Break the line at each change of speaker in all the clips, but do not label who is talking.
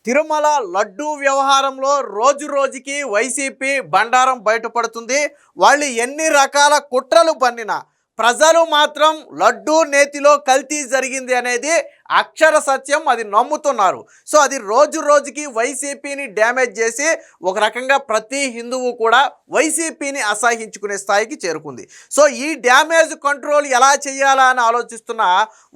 తిరుమల లడ్డూ వ్యవహారంలో రోజు రోజుకి వైసీపీ బండారం బయటపడుతుంది. వాళ్ళు ఎన్ని రకాల కుట్రలు పన్నినా ప్రజలు మాత్రం లడ్డూ నేతిలో కల్తీ జరిగింది అనేది అక్షర సత్యం, అది నమ్ముతున్నారు. సో అది రోజు రోజుకి వైసీపీని డ్యామేజ్ చేసి ఒక రకంగా ప్రతి హిందువు కూడా వైసీపీని అసహించుకునే స్థాయికి చేరుకుంది. సో ఈ డ్యామేజ్ కంట్రోల్ ఎలా చేయాలా అని ఆలోచిస్తున్న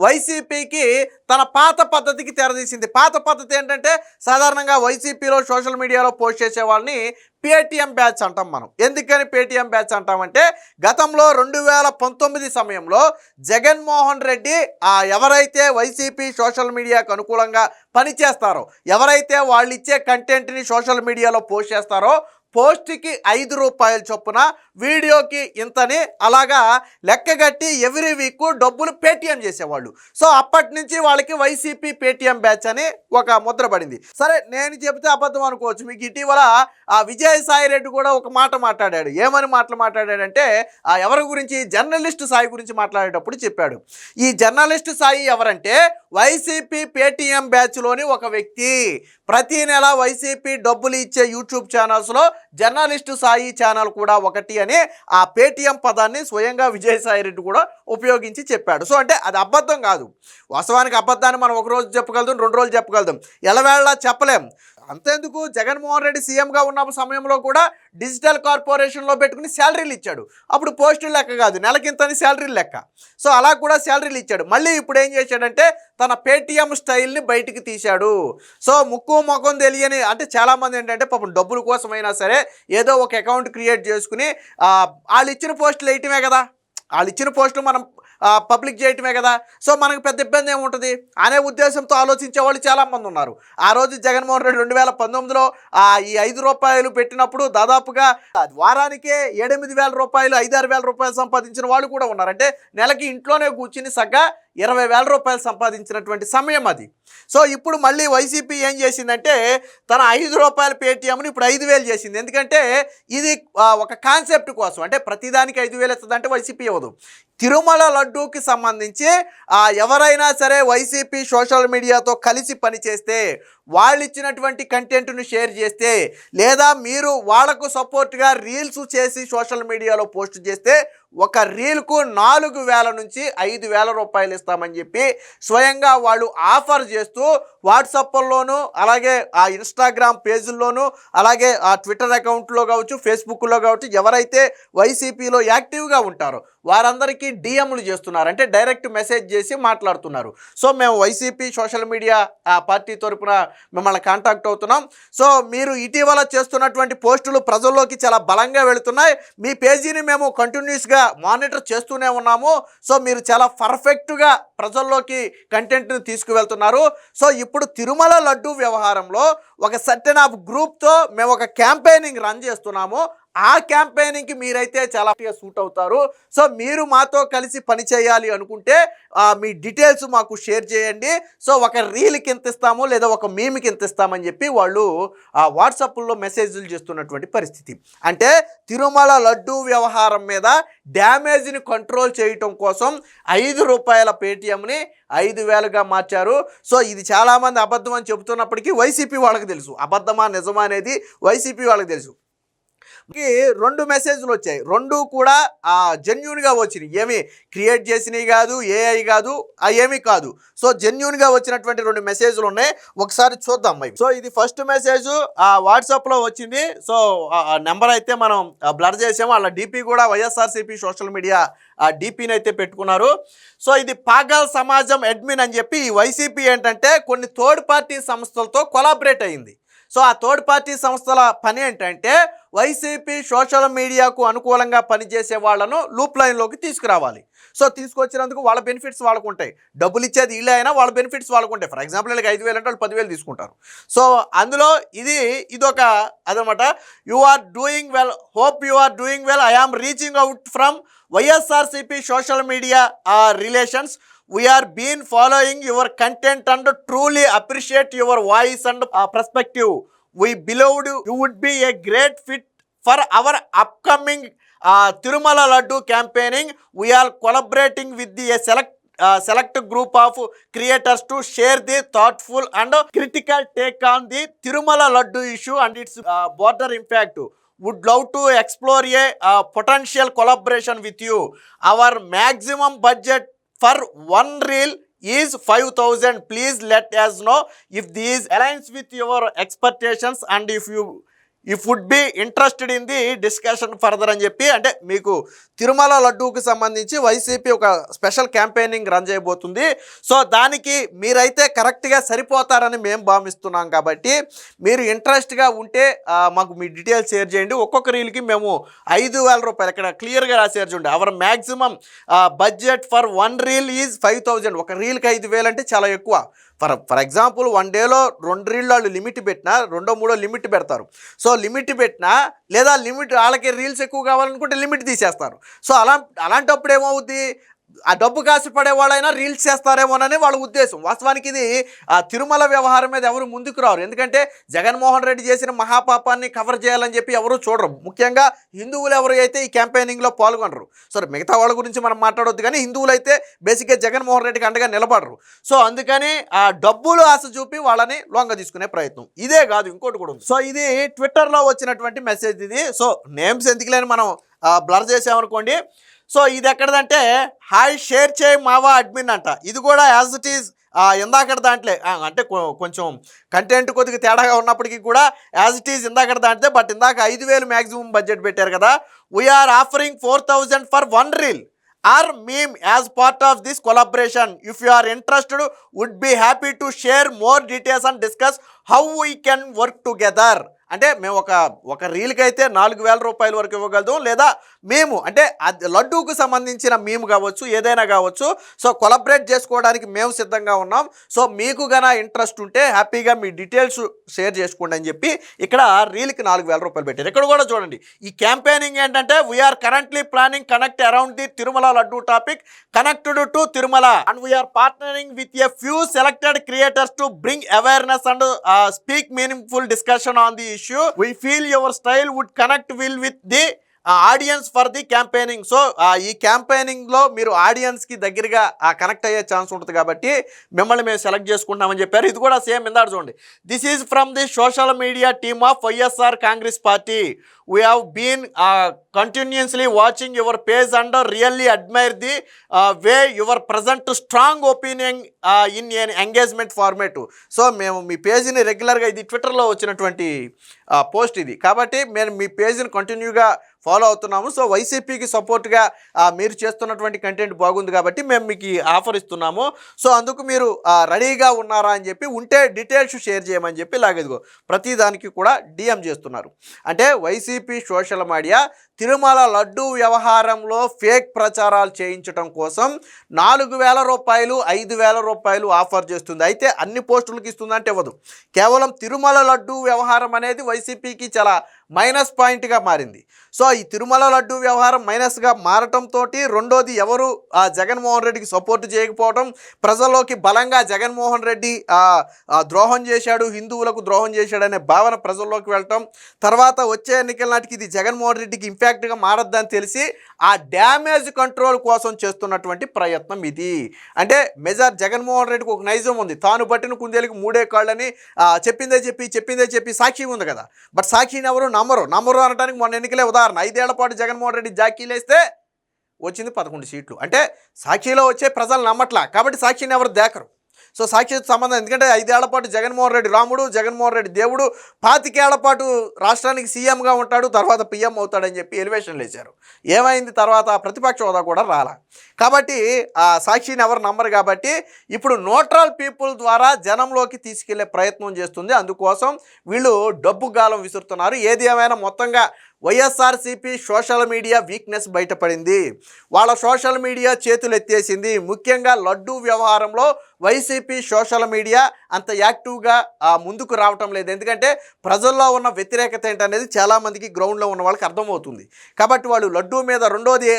వైసీపీకి తన పాత పద్ధతికి తెరదీసింది. పాత పద్ధతి ఏంటంటే సాధారణంగా వైసీపీలో సోషల్ మీడియాలో పోస్ట్ చేసే వాళ్ళని పేటీఎం బ్యాచ్ అంటాం మనం. ఎందుకని పేటీఎం బ్యాచ్ అంటామంటే గతంలో 2019 సమయంలో జగన్మోహన్ రెడ్డి ఎవరైతే వైసీపీ సోషల్ మీడియాకు అనుకూలంగా పనిచేస్తారో, ఎవరైతే వాళ్ళు ఇచ్చే కంటెంట్ని సోషల్ మీడియాలో పోస్ట్ చేస్తారో పోస్ట్కి 5 రూపాయల చొప్పున, వీడియోకి ఇంతని అలాగా లెక్కగట్టి ఎవ్రీ వీక్ డబ్బులు పేటీఎం చేసేవాళ్ళు. సో అప్పటి నుంచి వాళ్ళకి వైసీపీ పేటీఎం బ్యాచ్ అని ఒక ముద్ర పడింది. సరే, నేను చెబితే అబద్ధం అనుకోవచ్చు. మీకు ఇటీవల విజయసాయి రెడ్డి కూడా ఒక మాట మాట్లాడాడు. ఏమని మాట్లాడాడంటే ఎవరి గురించి, జర్నలిస్ట్ సాయి గురించి మాట్లాడేటప్పుడు చెప్పాడు. ఈ జర్నలిస్ట్ సాయి ఎవరంటే వైసీపీ పేటీఎం బ్యాచ్లోని ఒక వ్యక్తి. ప్రతి నెల వైసీపీ డబ్బులు ఇచ్చే యూట్యూబ్ ఛానల్స్లో జర్నలిస్టు సాయి ఛానల్ కూడా ఒకటి అని ఆ పేటీఎం పదాన్ని స్వయంగా విజయసాయి రెడ్డి కూడా ఉపయోగించి చెప్పాడు. సో అంటే అది అబద్ధం కాదు. వాస్తవానికి అబద్ధాన్ని మనం ఒక రోజు చెప్పగలుగుతాం, 2 రోజులు చెప్పగలుగుతాం, ఎలవేళ చెప్పలేం. అంతేందుకు జగన్మోహన్ రెడ్డి సీఎంగా ఉన్న సమయంలో కూడా డిజిటల్ కార్పొరేషన్లో పెట్టుకుని శాలరీలు ఇచ్చాడు. అప్పుడు పోస్టులు లెక్క కాదు, నెలకింతని శాలరీలు లెక్క. సో అలా కూడా శాలరీలు ఇచ్చాడు. మళ్ళీ ఇప్పుడు ఏం చేశాడంటే తన పేటీఎం స్టైల్ని బయటికి తీశాడు. సో ముక్కు ముఖం తెలియని, అంటే చాలామంది ఏంటంటే పాపం డబ్బుల కోసమైనా సరే ఏదో ఒక అకౌంట్ క్రియేట్ చేసుకుని వాళ్ళు ఇచ్చిన పోస్టులు వేయటమే కదా, వాళ్ళు ఇచ్చిన పోస్టులు మనం పబ్లిక్ చేయటమే కదా. సో మనకు పెద్ద ఇబ్బంది ఏముంటుంది అనే ఉద్దేశంతో ఆలోచించే వాళ్ళు చాలామంది ఉన్నారు. ఆ రోజు జగన్మోహన్ రెడ్డి 2019లో ఈ 5 రూపాయలు పెట్టినప్పుడు దాదాపుగా వారానికే 7-8 వేల రూపాయలు, 5-6 వేల రూపాయలు సంపాదించిన వాళ్ళు కూడా ఉన్నారు. అంటే నెలకి ఇంట్లోనే కూర్చుని సగ్గా 20,000 రూపాయలు సంపాదించినటువంటి సమయం అది. సో ఇప్పుడు మళ్ళీ వైసీపీ ఏం చేసిందంటే తన 5 రూపాయల పేటీఎంని ఇప్పుడు 5,000 చేసింది. ఎందుకంటే ఇది ఒక కాన్సెప్ట్ కోసం, అంటే ప్రతిదానికి 5,000 ఇస్తుందంటే వైసీపీ ఇవ్వదు. తిరుమల లడ్డూకి సంబంధించి ఎవరైనా సరే వైసీపీ సోషల్ మీడియాతో కలిసి పనిచేస్తే, వాళ్ళు ఇచ్చినటువంటి కంటెంట్ను షేర్ చేస్తే, లేదా మీరు వాళ్లకు సపోర్ట్గా రీల్స్ చేసి సోషల్ మీడియాలో పోస్ట్ చేస్తే ఒక రీల్కు 4,000 నుంచి 5,000 రూపాయలు ఇస్తామని చెప్పి స్వయంగా వాళ్ళు ఆఫర్ చేస్తూ వాట్సాప్లోనూ, అలాగే ఆ ఇన్స్టాగ్రామ్ పేజీల్లోనూ, అలాగే ఆ ట్విట్టర్ అకౌంట్లో కావచ్చు, ఫేస్బుక్లో కావచ్చు, ఎవరైతే వైసీపీలో యాక్టివ్గా ఉంటారో వారందరికీ డిఎంలు చేస్తున్నారు. అంటే డైరెక్ట్ మెసేజ్ చేసి మాట్లాడుతున్నారు. సో మేము వైసీపీ సోషల్ మీడియా పార్టీ తరపున మిమ్మల్ని కాంటాక్ట్ అవుతున్నాం. సో మీరు ఇటీవల చేస్తున్నటువంటి పోస్టులు ప్రజల్లోకి చాలా బలంగా వెళుతున్నాయి. మీ పేజీని మేము కంటిన్యూస్గా మానిటర్ చేస్తూనే ఉన్నాము. సో మీరు చాలా పర్ఫెక్ట్గా ప్రజల్లోకి కంటెంట్ని తీసుకువెళ్తున్నారు. సో ఇప్పుడు తిరుమల లడ్డు వ్యవహారంలో ఒక సర్టెన్ ఆఫ్ గ్రూప్తో మేము ఒక క్యాంపెయినింగ్ రన్ చేస్తున్నాము. ఆ క్యాంపెయినింగ్కి మీరైతే చాలా సూట్ అవుతారు. సో మీరు మాతో కలిసి పనిచేయాలి అనుకుంటే మీ డీటెయిల్స్ మాకు షేర్ చేయండి. సో ఒక రీల్కి ఎంత ఇస్తాము, లేదా ఒక మీమ్కి ఎంత ఇస్తామని చెప్పి వాళ్ళు వాట్సాప్లో మెసేజ్లు చేస్తున్నటువంటి పరిస్థితి. అంటే తిరుమల లడ్డు వ్యవహారం మీద డ్యామేజ్ని కంట్రోల్ చేయటం కోసం 5 రూపాయల పేటీఎంని 5,000గా మార్చారు. సో ఇది చాలామంది అబద్ధం అని చెబుతున్నప్పటికీ వైసీపీ వాళ్ళకి తెలుసు, అబద్ధమా నిజమా అనేది వైసీపీ వాళ్ళకి తెలుసు. 2 మెసేజ్లు వచ్చాయి, 2 కూడా జెన్యూన్గా వచ్చినాయి, ఏమి క్రియేట్ చేసినవి కాదు, ఏఐ కాదు, ఏమీ కాదు. సో జెన్యూన్గా వచ్చినటువంటి 2 మెసేజ్లు ఉన్నాయి. ఒకసారి చూద్దాం. సో ఇది ఫస్ట్ మెసేజ్ వాట్సాప్లో వచ్చింది. సో నెంబర్ అయితే మనం బ్లర్ చేసాము. వాళ్ళ డీపీ కూడా వైఎస్ఆర్సీపీ సోషల్ మీడియా డీపీని అయితే పెట్టుకున్నారు. సో ఇది పాగల్ సమాజం అడ్మిన్ అని చెప్పి ఈ వైసీపీ ఏంటంటే కొన్ని థర్డ్ పార్టీ సంస్థలతో కొలాబరేట్ అయింది. సో ఆ థర్డ్ పార్టీ సంస్థల పని ఏంటంటే వైసీపీ సోషల్ మీడియాకు అనుకూలంగా పనిచేసే వాళ్ళను లూప్ లైన్లోకి తీసుకురావాలి. సో తీసుకొచ్చినందుకు వాళ్ళ బెనిఫిట్స్ వాళ్ళకు ఉంటాయి, డబ్బులు ఇచ్చేది వీళ్ళే అయినా వాళ్ళ బెనిఫిట్స్ వాళ్ళకు ఉంటాయి. ఫర్ ఎగ్జాంపుల్ వీళ్ళకి 5,000 అంటే వాళ్ళు 10,000 తీసుకుంటారు. సో అందులో ఇదొక అదనమాట. You are doing well, hope you are doing well, I am reaching out from YSRCP social media relations. We are been following your content and truly appreciate your voice and perspective. We believed you would be a great fit for our upcoming Tirumala Laddu campaigning. We are collaborating with a select select group of creators to share the thoughtful and critical take on the Tirumala Laddu issue and its border impact. Would love to explore a potential collaboration with you. Our maximum budget for one reel is 5,000. Please let us know if this aligns with your expectations and if would be interested in the discussion further అని చెప్పి, అంటే మీకు తిరుమల లడ్డూకి సంబంధించి YCP ఒక special campaigning run చేయబోతుంది. So దానికి మీరైతే కరెక్ట్గా సరిపోతారని మేము భావిస్తున్నాం. కాబట్టి మీరు ఇంట్రెస్ట్గా ఉంటే మాకు మీ డీటెయిల్స్ షేర్ చేయండి. ఒక్కొక్క రీల్కి మేము 5,000 రూపాయలు ఇక్కడ క్లియర్గా రాసేది చూడండి. Our maximum budget for one reel is 5,000. ఒక రీల్కి 5,000 అంటే చాలా ఎక్కువ. ఫర్ ఎగ్జాంపుల్ 1 డేలో 2 రీళ్ళు వాళ్ళు లిమిట్ పెట్టినా 2-3 లిమిట్ పెడతారు. సో లిమిట్ పెట్టినా లేదా లిమిట్ వాళ్ళకి రీల్స్ ఎక్కువ కావాలనుకుంటే లిమిట్ తీసేస్తారు. సో అలాంటప్పుడు ఏమవుద్ది, ఆ డబ్బు కాసి పడేవాళ్ళైనా రీల్స్ చేస్తారేమోనని వాళ్ళ ఉద్దేశం. వాస్తవానికి ఇది తిరుమల వ్యవహారం మీద ఎవరు ముందుకు రారు. ఎందుకంటే జగన్మోహన్ రెడ్డి చేసిన మహాపాపాన్ని కవర్ చేయాలని చెప్పి ఎవరు చూడరు. ముఖ్యంగా హిందువులు ఎవరు అయితే ఈ క్యాంపెయినింగ్లో పాల్గొనరు. సో మిగతా వాళ్ళ గురించి మనం మాట్లాడొద్దు, కానీ హిందువులు అయితే బేసిక్గా జగన్మోహన్ రెడ్డికి అండగా నిలబడరు. సో అందుకని ఆ డబ్బులు ఆశ చూపి వాళ్ళని లొంగ తీసుకునే ప్రయత్నం. ఇదే కాదు, ఇంకోటి కూడా ఉంది. సో ఇది ట్విట్టర్లో వచ్చినటువంటి మెసేజ్ ఇది. సో నేమ్స్ ఎందుకులేని మనం బ్లర్ చేసామనుకోండి. సో ఇది ఎక్కడదంటే హాయ్ షేర్ చేయి మావా అడ్మిన్ అంట. ఇది కూడా యాజ్ ఇట్ ఈజ్ ఇందాకడ దాంట్లో అంటే కొంచెం కంటెంట్ కొద్దిగా తేడాగా ఉన్నప్పటికీ కూడా యాజ్ ఇట్ ఈజ్ ఇందాకడ దాంట్లో. బట్ ఇందాక 5,000 మ్యాక్సిమం బడ్జెట్ పెట్టారు కదా. We're offering 4,000 for one reel or meme as part of this collaboration. If you are interested would be happy to share more details and discuss how we can work together. అంటే మేము ఒక రీల్కి అయితే 4,000 రూపాయల వరకు ఇవ్వగలుగుతాం. లేదా మేము అంటే లడ్డూకు సంబంధించిన మేము కావచ్చు, ఏదైనా కావచ్చు. సో కొలాబరేట్ చేసుకోవడానికి మేము సిద్ధంగా ఉన్నాం. సో మీకు గన ఇంట్రెస్ట్ ఉంటే హ్యాపీగా మీ డీటెయిల్స్ షేర్ చేసుకోండి అని చెప్పి ఇక్కడ రీల్కి 4,000 రూపాయలు పెట్టారు. ఇక్కడ కూడా చూడండి, ఈ క్యాంపెయినింగ్ ఏంటంటే we're currently planning connect around the Tirumala laddu topic connected to Tirumala and we're partnering with a few selected creators to bring awareness and speak meaningful discussion on the issue. We feel your style would connect well with the audience for the campaigning. So ఈ క్యాంపెయినింగ్లో మీరు ఆడియన్స్కి దగ్గరగా connect అయ్యే chance ఉంటుంది కాబట్టి మిమ్మల్ని మేము select చేసుకుంటామని చెప్పారు. ఇది కూడా సేమ్ ఇందాక చూడండి. This is from the social media team of YSR Congress party. We have been continuously watching your page and really admire the way you are present strong opinion in an engagement format. So మేము మీ పేజీని రెగ్యులర్గా, ఇది ట్విట్టర్లో వచ్చినటువంటి post ఇది కాబట్టి మేము మీ పేజీని కంటిన్యూగా ఫాలో అవుతున్నాము. సో వైసీపీకి సపోర్ట్గా మీరు చేస్తున్నటువంటి కంటెంట్ బాగుంది కాబట్టి మేము మీకు ఆఫర్ ఇస్తున్నాము. సో అందుకు మీరు రెడీగా ఉన్నారా అని చెప్పి, ఉంటే డీటెయిల్స్ షేర్ చేయమని చెప్పి లాగేదిగో ప్రతి దానికి కూడా డిఎం చేస్తున్నారు. అంటే వైసీపీ సోషల్ మీడియా తిరుమల లడ్డూ వ్యవహారంలో ఫేక్ ప్రచారాలు చేయించడం కోసం 4,000 రూపాయలు 5,000 రూపాయలు ఆఫర్ చేస్తుంది. అయితే అన్ని పోస్టులకు ఇస్తుందంటే ఇవ్వదు. కేవలం తిరుమల లడ్డూ వ్యవహారం అనేది వైసీపీకి చాలా మైనస్ పాయింట్గా మారింది. సో ఈ తిరుమల లడ్డూ వ్యవహారం మైనస్గా మారటంతో రెండోది ఎవరు జగన్మోహన్ రెడ్డికి సపోర్ట్ చేయకపోవడం, ప్రజల్లోకి బలంగా జగన్మోహన్ రెడ్డి ద్రోహం చేశాడు, హిందువులకు ద్రోహం చేశాడనే భావన ప్రజల్లోకి వెళ్ళటం, తర్వాత వచ్చే ఎన్నికల నాటికి ఇది జగన్మోహన్ రెడ్డికి ఇంపాక్ట్గా మారద్దని తెలిసి ఆ డ్యామేజ్ కంట్రోల్ కోసం చేస్తున్నటువంటి ప్రయత్నం ఇది. అంటే జగన్మోహన్ రెడ్డికి ఒక నైజం ఉంది, తాను పట్టిన కుందేలకు 3 కాళ్ళని చెప్పిందే చెప్పి సాక్షి ఉంది కదా. బట్ సాక్షిని ఎవరు నమ్మరు అనడానికి మొన్న ఎన్నికలే ఉదాహరణ. 5 ఏళ్ల పాటు జగన్మోహన్ రెడ్డి జాకీలేస్తే వచ్చింది 11 సీట్లు. అంటే సాక్షిలో వచ్చే ప్రజలు నమ్మట్లా కాబట్టి సాక్షిని ఎవరు దేకరు. సో సాక్షి సంబంధం, ఎందుకంటే 5 ఏళ్ల పాటు జగన్మోహన్ రెడ్డి రాముడు, జగన్మోహన్ రెడ్డి దేవుడు, 25 ఏళ్ల పాటు రాష్ట్రానికి సీఎంగా ఉంటాడు, తర్వాత పీఎం అవుతాడని చెప్పి ఎలివేషన్లు వేశారు. ఏమైంది తర్వాత? ప్రతిపక్ష హోదా కూడా రాలా. కాబట్టి సాక్షిని ఎవరు నమ్మరు. కాబట్టి ఇప్పుడు న్యూట్రల్ పీపుల్ ద్వారా జనంలోకి తీసుకెళ్లే ప్రయత్నం చేస్తుంది. అందుకోసం వీళ్ళు డబ్బు గాలం విసురుతున్నారు. ఏది ఏమైనా మొత్తంగా వైఎస్ఆర్సీపీ సోషల్ మీడియా వీక్నెస్ బయటపడింది. వాళ్ళ సోషల్ మీడియా చేతులు ఎత్తేసింది. ముఖ్యంగా లడ్డూ వ్యవహారంలో వైసీపీ సోషల్ మీడియా అంత యాక్టివ్గా ముందుకు రావటం లేదు. ఎందుకంటే ప్రజల్లో ఉన్న వ్యతిరేకత ఏంటనేది చాలామందికి గ్రౌండ్లో ఉన్న వాళ్ళకి అర్థమవుతుంది. కాబట్టి వాళ్ళు లడ్డూ మీద రెండోది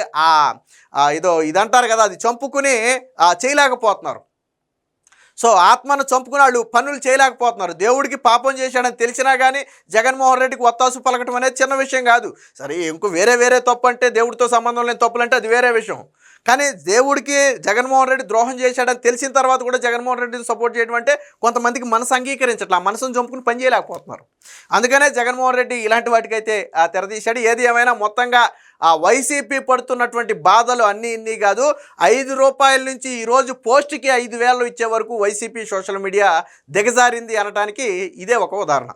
ఇదంటారు కదా, అది చంపుకుని చేయలేకపోతున్నారు. సో ఆత్మను చంపుకుని వాళ్ళు పనులు చేయలేకపోతున్నారు. దేవుడికి పాపం చేశాడని తెలిసినా కానీ జగన్మోహన్ రెడ్డికి ఒత్తాసు పలకటం అనేది చిన్న విషయం కాదు. సరే ఇంకో వేరే తప్పు అంటే, దేవుడితో సంబంధం లేని తప్పులు అంటే అది వేరే విషయం. కానీ దేవుడికి జగన్మోహన్ రెడ్డి ద్రోహం చేశాడని తెలిసిన తర్వాత కూడా జగన్మోహన్ రెడ్డిని సపోర్ట్ చేయడం అంటే కొంతమందికి మనసు అంగీకరించట్లా, మనసును చంపుకుని పని చేయలేకపోతున్నారు. అందుకనే జగన్మోహన్ రెడ్డి ఇలాంటి వాటికైతే తెరదీశాడు. ఏది ఏమైనా మొత్తంగా ఆ వైసీపీ పడుతున్నటువంటి బాధలు అన్నీ ఇన్ని కాదు, ₹5 నుంచి ఈరోజు పోస్ట్కి 5,000 ఇచ్చే వరకు వైసీపీ సోషల్ మీడియా దిగజారింది అనడానికి ఇదే ఒక ఉదాహరణ.